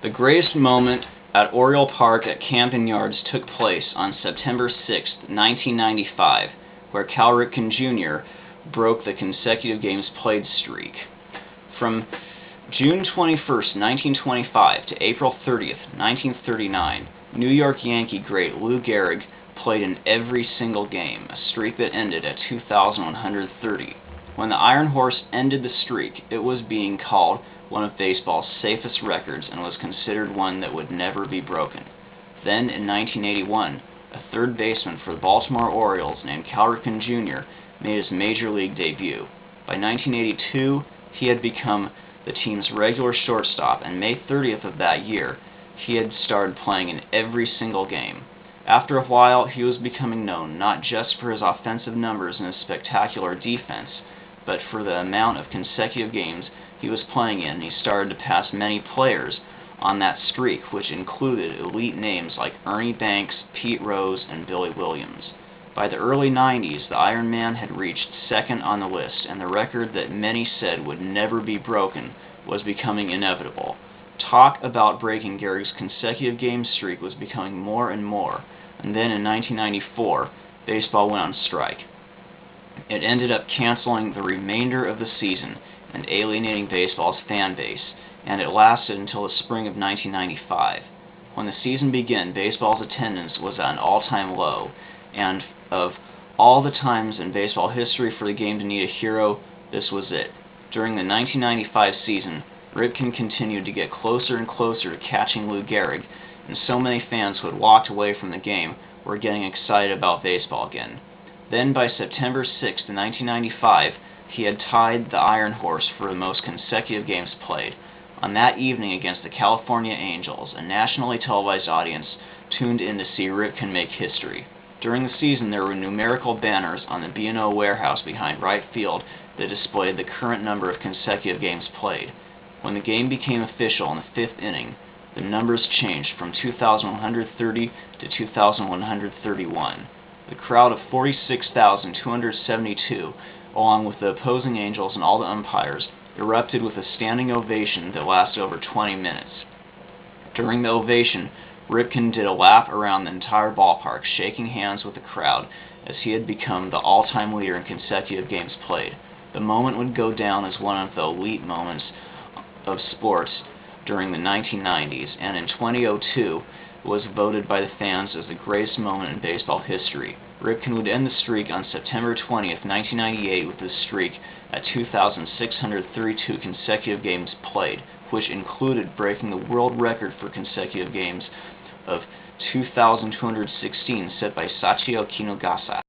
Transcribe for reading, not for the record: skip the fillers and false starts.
The greatest moment at Oriole Park at Camden Yards took place on September 6, 1995, where Cal Ripken Jr. broke the consecutive games played streak. From June 21, 1925 to April 30, 1939, New York Yankee great Lou Gehrig played in every single game, a streak that ended at 2,130. When the Iron Horse ended the streak, it was being called one of baseball's safest records and was considered one that would never be broken. Then, in 1981, a third baseman for the Baltimore Orioles named Cal Ripken Jr. made his major league debut. By 1982, he had become the team's regular shortstop, and May 30th of that year, he had started playing in every single game. After a while, he was becoming known not just for his offensive numbers and his spectacular defense, but for the amount of consecutive games he was playing in. He started to pass many players on that streak, which included elite names like Ernie Banks, Pete Rose, and Billy Williams. By the early 90s, the Iron Man had reached second on the list, and the record that many said would never be broken was becoming inevitable. Talk about breaking Gehrig's consecutive game streak was becoming more and more, and then in 1994, baseball went on strike. It ended up canceling the remainder of the season and alienating baseball's fan base, and it lasted until the spring of 1995. When the season began, baseball's attendance was at an all-time low, and of all the times in baseball history for the game to need a hero, this was it. During the 1995 season, Ripken continued to get closer and closer to catching Lou Gehrig, and so many fans who had walked away from the game were getting excited about baseball again. Then, by September 6, 1995, he had tied the Iron Horse for the most consecutive games played. On that evening against the California Angels, a nationally televised audience tuned in to see Ripken make history. During the season, there were numerical banners on the B&O warehouse behind right field that displayed the current number of consecutive games played. When the game became official in the fifth inning, the numbers changed from 2,130 to 2,131. The crowd of 46,272, along with the opposing Angels and all the umpires, erupted with a standing ovation that lasted over 20 minutes. During the ovation, Ripken did a lap around the entire ballpark, shaking hands with the crowd, as he had become the all-time leader in consecutive games played. The moment would go down as one of the elite moments of sports during the 1990s, and in 2002 was voted by the fans as the greatest moment in baseball history. Ripken would end the streak on September 20th, 1998 with a streak at 2,632 consecutive games played, which included breaking the world record for consecutive games of 2,216 set by Sachio Kinugasa.